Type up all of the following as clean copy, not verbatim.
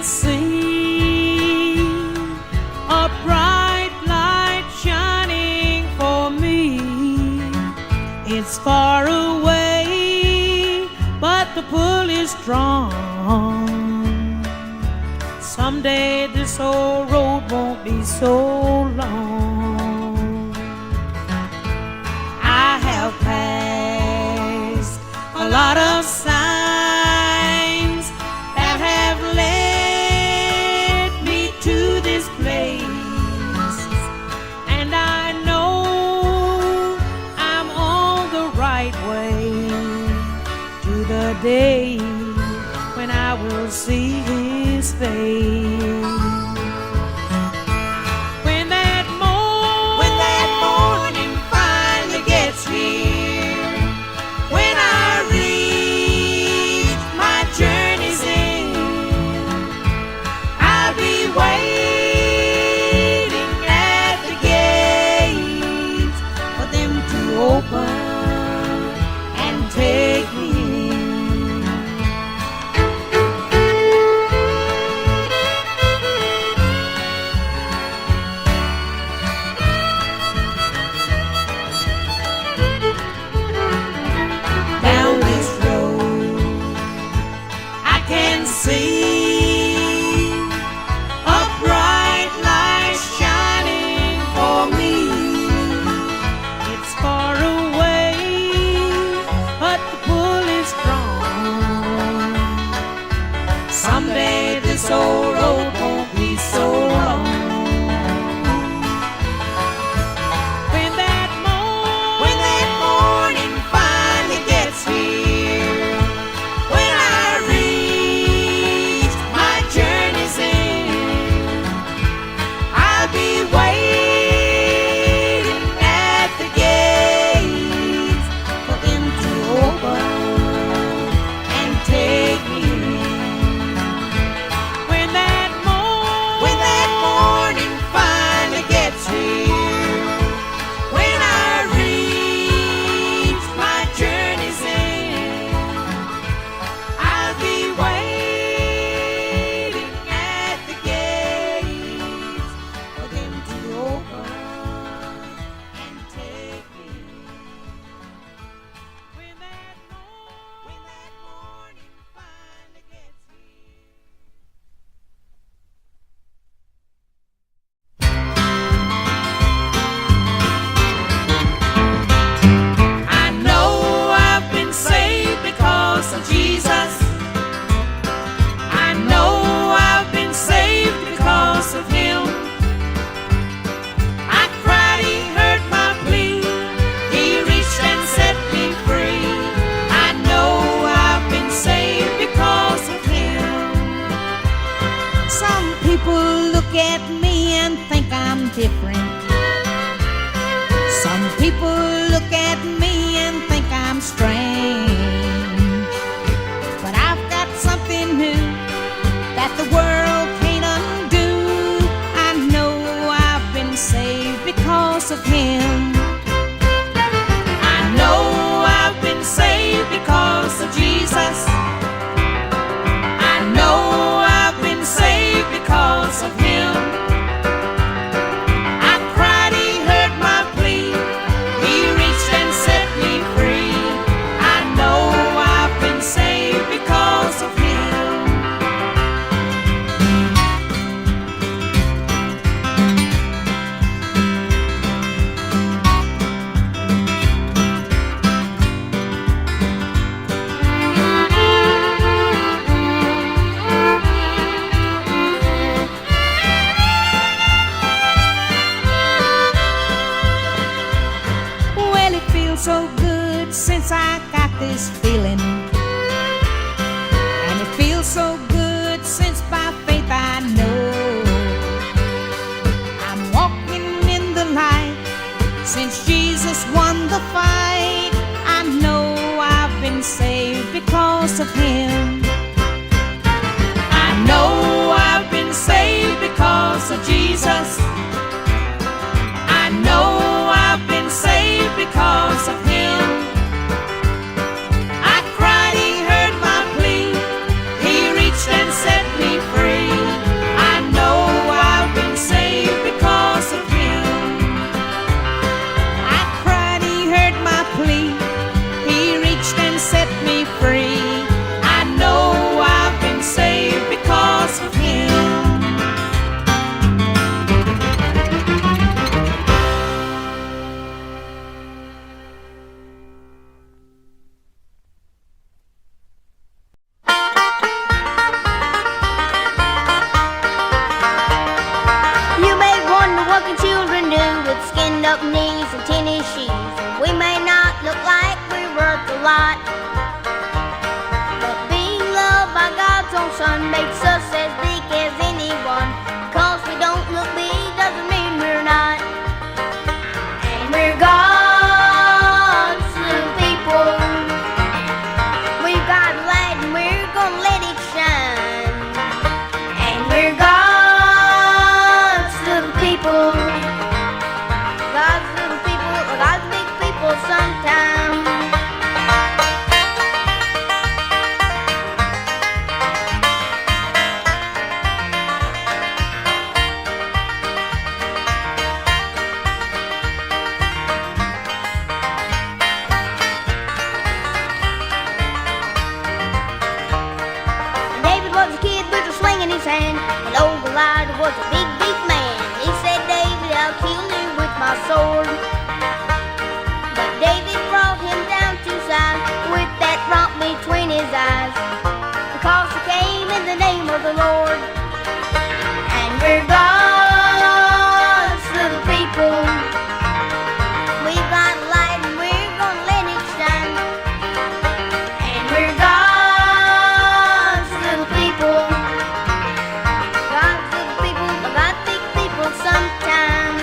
can see a bright light shining for me. It's far away, but the pull is strong. Someday this old road won't be so long. I have passed a lot of signs that have led me to this place, and I know I'm on the right way to the day when I will see His face. When that morning finally gets here, when I reach my journey's end, I'll be waiting at the gates for them to open and take me in. Down this road I can see a bright light shining for me. It's far away, but the pull is strong. Someday this old road won't be so long. When that morning finally gets here, when I reach my journey's end, I'll be waiting at the gates for them to open and take me in. When that morning finally gets here, when I reach my journey's end, I'll be waiting at the gates for them to open and take me in. When that morning finally gets here. I know I've been saved because of Jesus. I know I've been saved because of Him. I cried, He heard my plea. He reached and set me free. I know I've been saved because of Him. Some people look at me and think I'm different. Some people look at me and think I'm strange. But I've got something new that the world can't undo. I know I've been saved because of Him. I know I've been saved because of Jesus. I know I've been saved because of Him. I cried, He heard my plea. He reached and set me free. I know I've been saved because of Him. Well, it feels so good since I got this feeling. And it feels so good since by faith I know I'm walking in the light. Since Jesus won the fight, I know I've been saved because of Him. I know I've been saved because of Jesus. I know I've been saved because of Him. I cried, He heard my plea. He reached and set me free. button knees and tennis shoes. We may not look like we're worth a lot, but being loved by God's own Son makes us as big as anyone. Because we don't look big doesn't mean we're not. And we're God's little people. We've got light and we're gonna let it shine. And we're God's little people. God's little people, God's big people sometimes. David was a kid with a sling in his hand, and old Goliath was a big, big man. He said, David, I'll kill you with my sword. But David brought him down to Zion with that rock between his eyes, because he came in the name of the Lord. And we're God's little people. We've got light and we're gonna let it shine. And we're God's little people. God's little people, but God big people sometimes.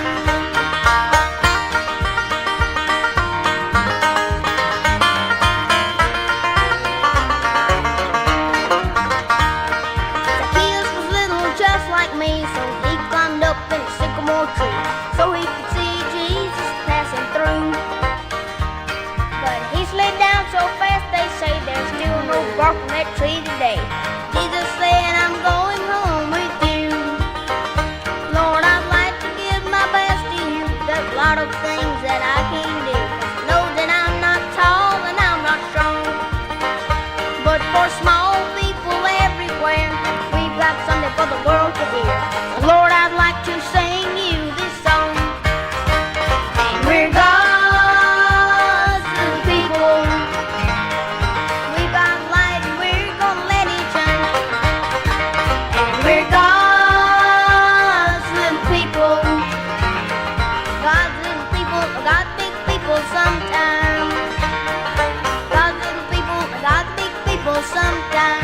Zacchaeus was little just like me, so he climbed up in a sycamore tree so he could see Jesus passing through. But he slid down so fast they say there's still no bark on that tree today. Jesus said, I'm going home with you. Lord, I'd like to give my best to you. There's a lot of things that I can do. I know that I'm not tall and I'm not strong, but for small people everywhere, we've got something for the world to hear. Lord, I'd like to sing you this song. And we're God's little people. We've got light and we're gonna let it shine. And we're God's little people. God's little people, God's big people sometimes. God's little people, God's big people sometimes.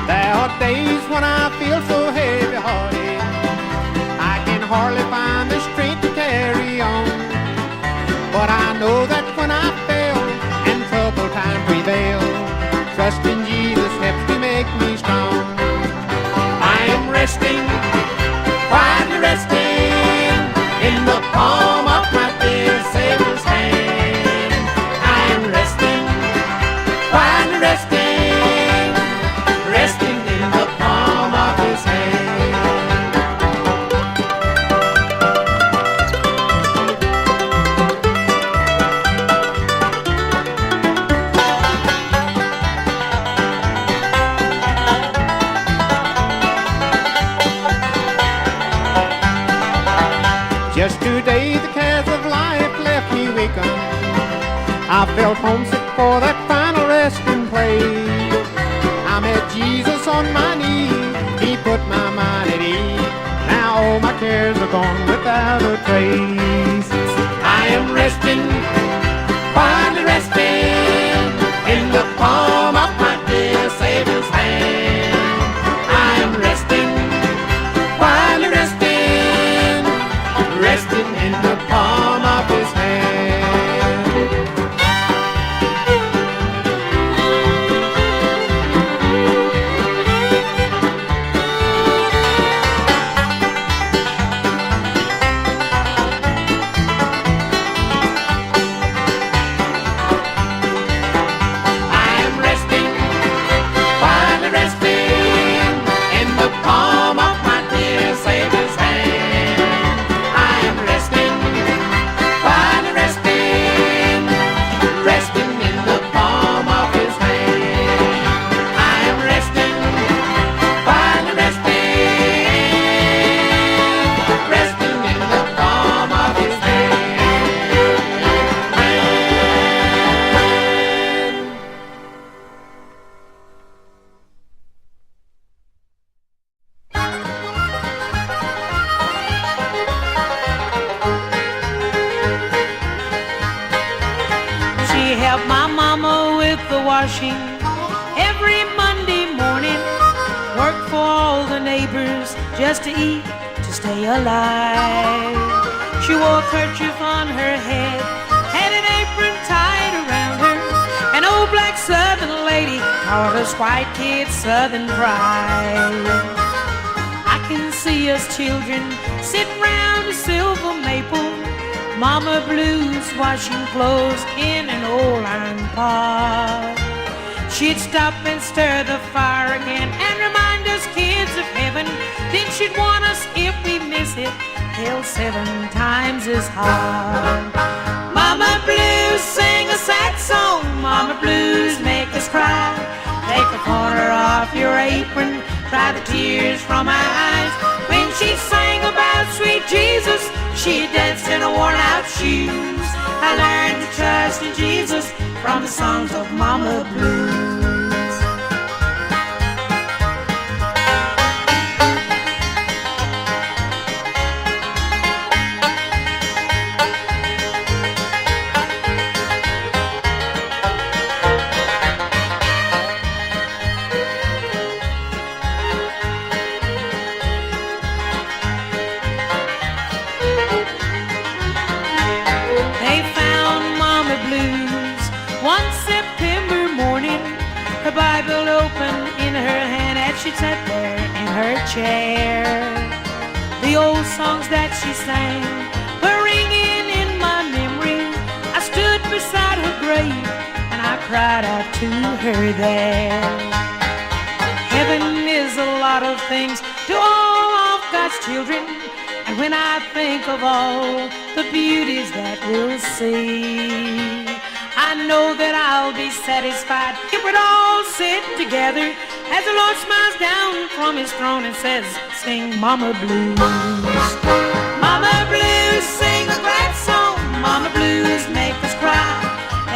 There are days when I feel so heavy-hearted I can hardly find the strength to carry on. But I know that when I fail and trouble time prevail, trust in Jesus helps to make me strong. I am resting, quietly resting in the palm of my dear Savior's hand. I am resting, quietly resting, resting in the palm of his hand. Yesterday the cares of life left me weakened. I felt homesick for that final resting place. I met Jesus on my knee, he put my mind at ease. Now all my cares are gone without a trace. I am resting, finally resting in the palm of my dear Savior's hand. I am resting, finally resting, resting in the palm of his hand. She helped my mama with the washing every Monday morning. Worked for all the neighbors just to eat, to stay alive. She wore a kerchief on her head, had an apron tied around her. An old black Southern lady taught us white kids Southern pride. I can see us children sitting round a silver maple, Mama Blue's washing clothes in an old iron pot. She'd stop and stir the fire again and remind us kids of heaven. Then she'd warn us if we miss it, hell 7 times as hard. Mama Blues, sing a sad song. Mama Blues, make us cry. Take the corner off your apron, dry the tears from my eyes. When she sang about sweet Jesus, she danced in a worn-out shoes. I learned to trust in Jesus from the songs of Mama Blues. Bible open in her hand as she sat there in her chair. The old songs that she sang were ringing in my memory. I stood beside her grave and I cried out to her there. Heaven is a lot of things to all of God's children, and when I think of all the beauties that we'll see, I know that I'll be satisfied if we'd all sit together as the Lord smiles down from his throne and says, sing Mama Blues. Mama Blues, sing a glad song. Mama Blues, make us cry.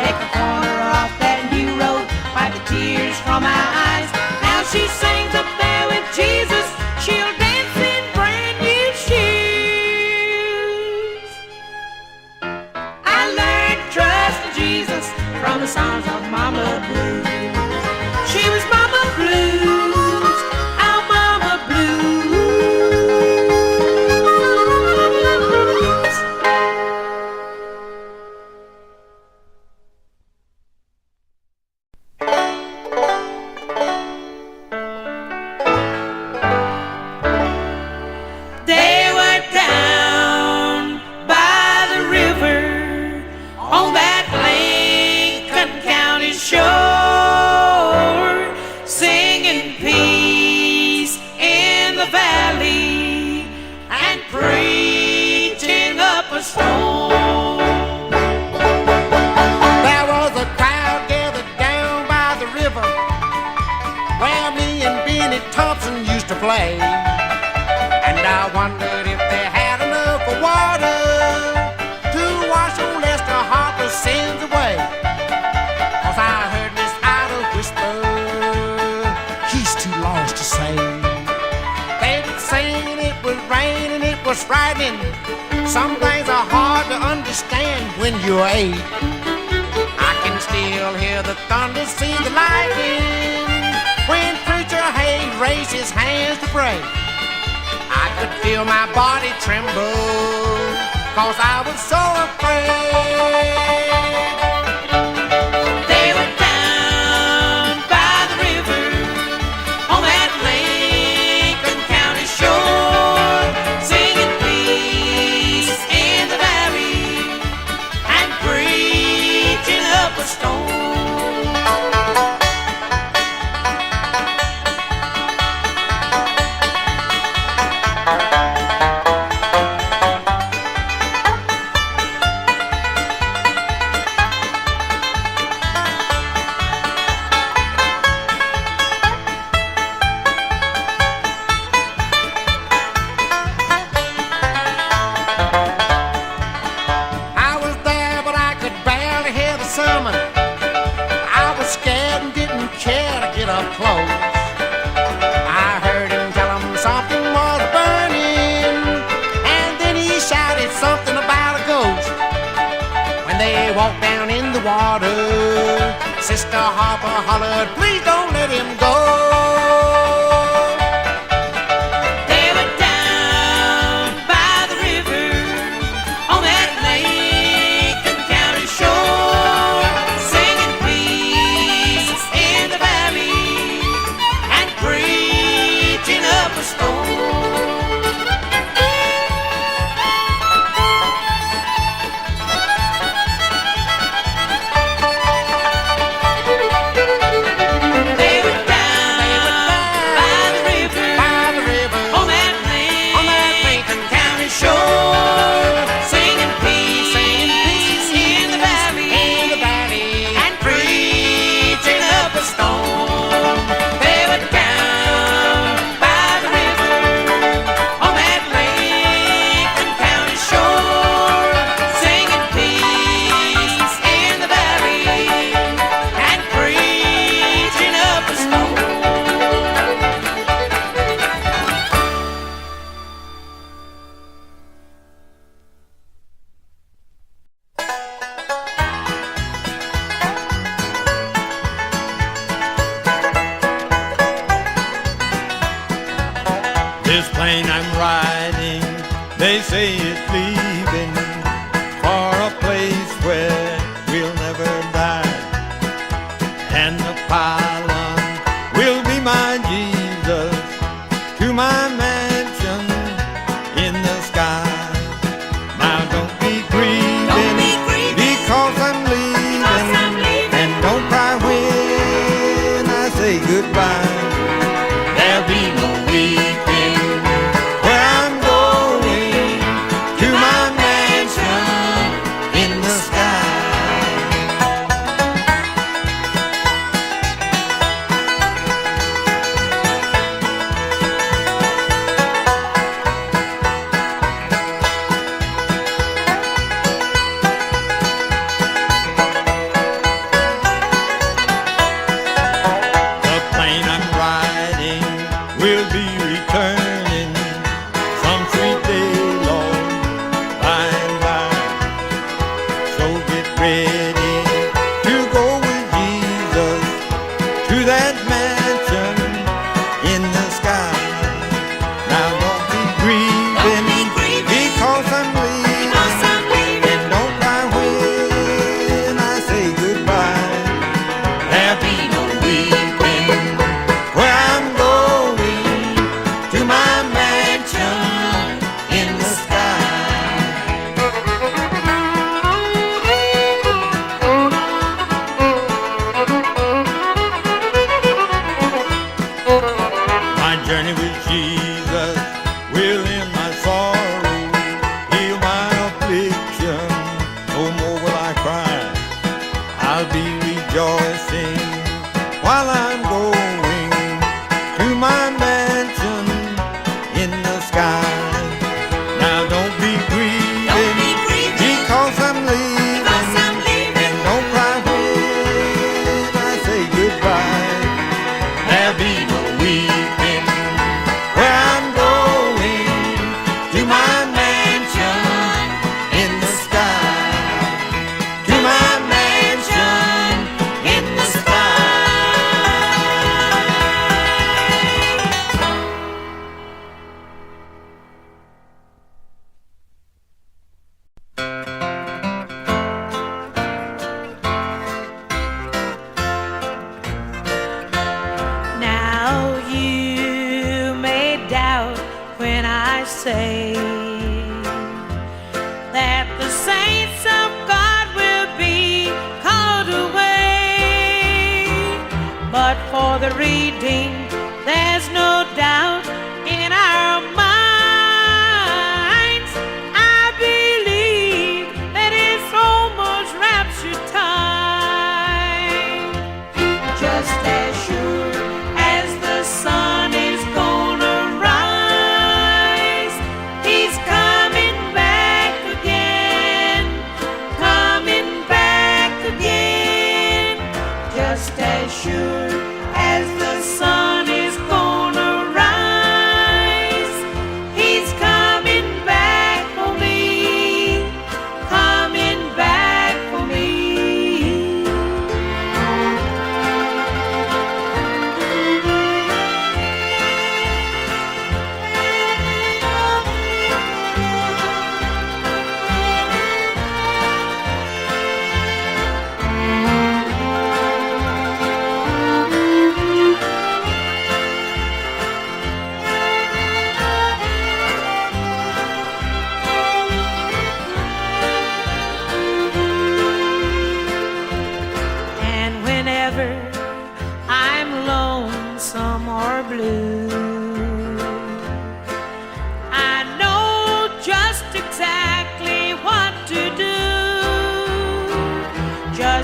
Take a corner off that new road, wipe the tears from my eyes. Now she sings up there with Jesus. She'll dance in brand new shoes. I learned to trust in Jesus from the songs of Mama Blues. She was Mama Blues, our Mama Blues. They were down by the river on that Lincoln County shore, singing peace in the valley and preaching up a storm. There was a crowd gathered down by the river where me and Benny Thompson used to play, and I wondered if they had enough water to wash old Lester Harper's sins away. 'Cause I heard Miss Ida whisper, he's too lost to sing. They were saying it was raining, it was frightening. Some things are hard to understand when you're 8. I can still hear the thunder, see the lightning when Preacher Hayes raised his hands to pray. I could feel my body tremble, 'cause I was so afraid. They were down by the river on that Lincoln County shore, singing peace in the valley and preaching up a storm. I was there, but I could barely hear the sermon. I was scared and didn't care to get up close. I heard him tell them something was burning, and then he shouted something about a ghost. When they walked down in the water. Sister Harper hollered, please don't let him go. They were down by the river on that Lincoln County shore, singing peace in the valley and preaching up a storm. This plane I'm riding, they say it's leaving for a place where we'll never die. And the pylon will be my Jesus to my mansion in the sky. Now don't be grieving, because I'm leaving, and don't cry when I say goodbye. There'll be no weeping where I'm going to my mansion in the sky. The plane I'm riding will be returning some sweet day, Lord, by and by. So get ready to go with Jesus to that mansion in the sky. Now don't be grieving, because I'm leaving, and don't cry when I say goodbye. There'll be no weeping where I'm going to my mansion in the sky. My journey with Jesus will end my sorrow, heal my affliction, no more will I cry. I'll be rejoicing while I'm going to my mansion in the sky. Now don't be grieving, because I'm leaving, and don't cry when I say goodbye. There'll be no weeping where I'm going to my mansion in the sky, to my mansion in the sky. Now you may doubt when I say that the saints of God will be called away, but for the redeemed there's no doubt in our minds. I believe that it's almost rapture time. Just as sure as the sun is gonna rise, he's coming back again, coming back again. Just as sure as the sun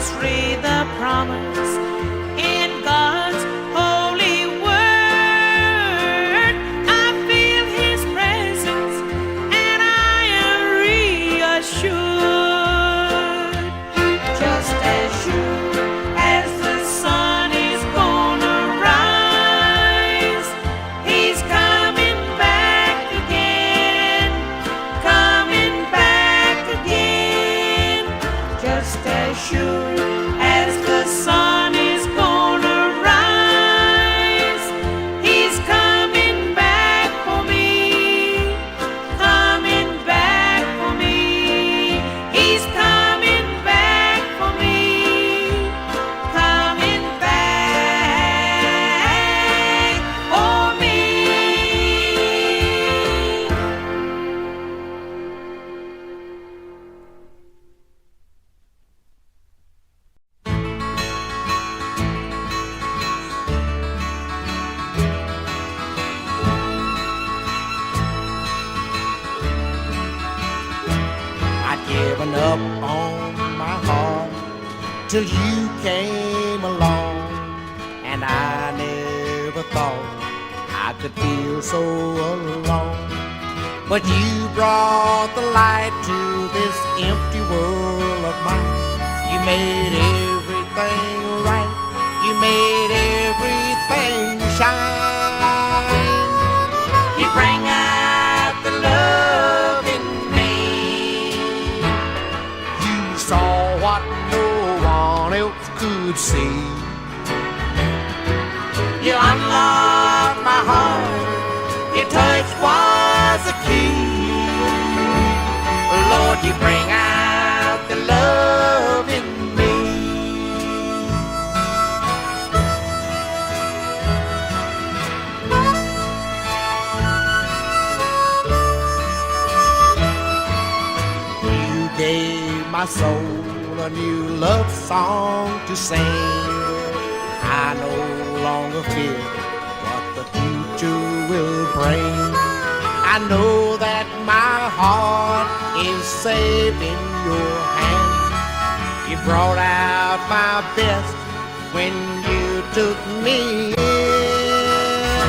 just read the promise in God's holy word. I feel His presence and I am reassured. Just as sure as the sun is gonna rise, He's coming back again, coming back again. Just as sure as the sun is gonna rise, He's coming back for me, coming back for me. He's coming back for me, coming back for me. I'd given up on my heart till you came along, and I never thought I could feel so alone. But you brought the light to this empty world of mine. You made everything right. You made everything shine. You bring out the love in me. You saw what no one else could see. You unlocked my heart. Your touch was a key. Lord, you bring out the love in me. You gave my soul a new love song to sing. I no longer fear what the future will bring. I know that my heart is safe in your hand. You brought out my best when you took me in.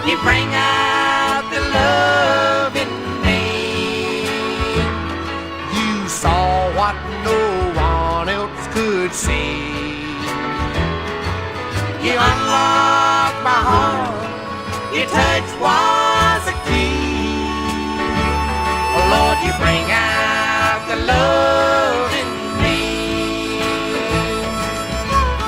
You bring out the love in me. You saw what no one else could see. You unlocked my heart. Your touch was a key. Oh Lord, you bring out the love in me.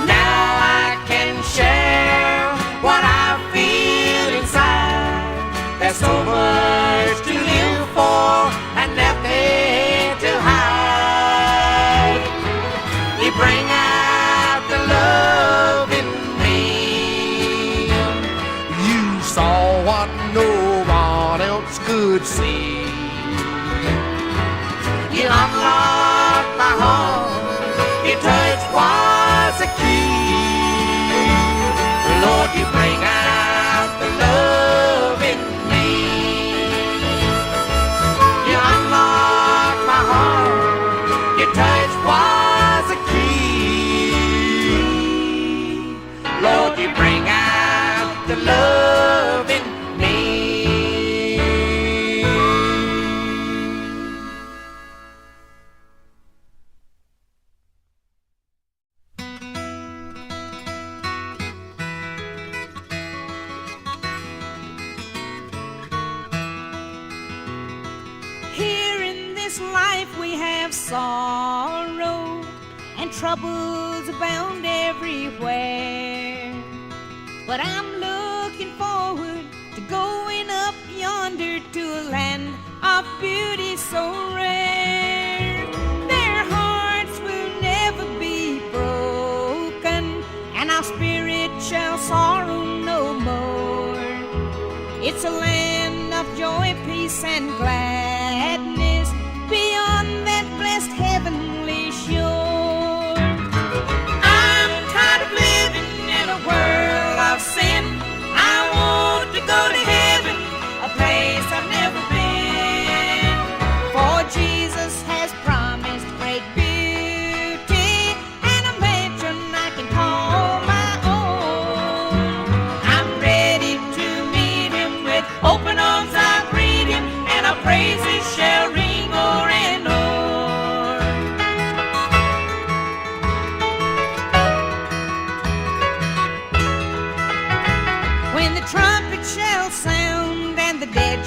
Now I can share what I feel inside. There's so much to live for and nothing to hide. You bring out the love in me. You saw what no one else could see. You unlocked my heart. Your touch was a key. Lord, you bring out the love in me. You unlocked my heart. Your touch was a key. Lord, you bring out the love in me. Here in this life we have sorrow and troubles abound everywhere. But I'm looking forward to going up yonder to a land of beauty so rare. Their hearts will never be broken, and our spirit shall sorrow no more. It's a land of joy, peace, and gladness beyond that blessed heavenly shore. I'm tired of living in a world of sin. I want to go to heaven, a place I've never been. For Jesus has promised great beauty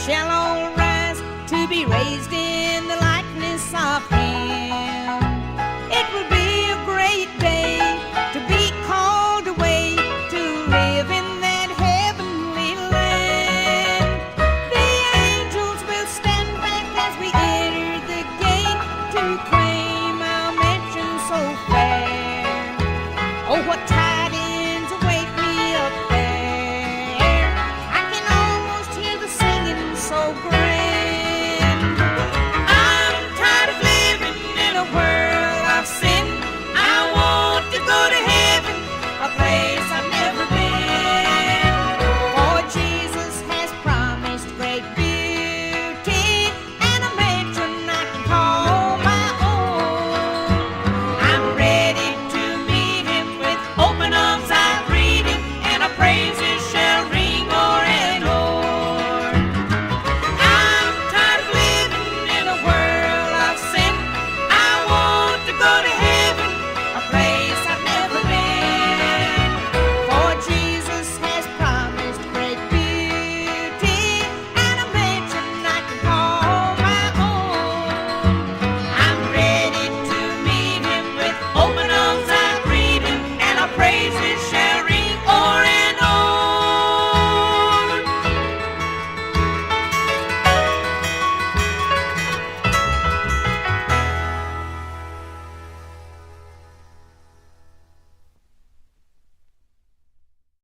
shall all rise to be raised in the likeness of him. It will be a great day to be called away to live in that heavenly land. The angels will stand back as we enter the gate to claim our mansion so fair. Oh, what time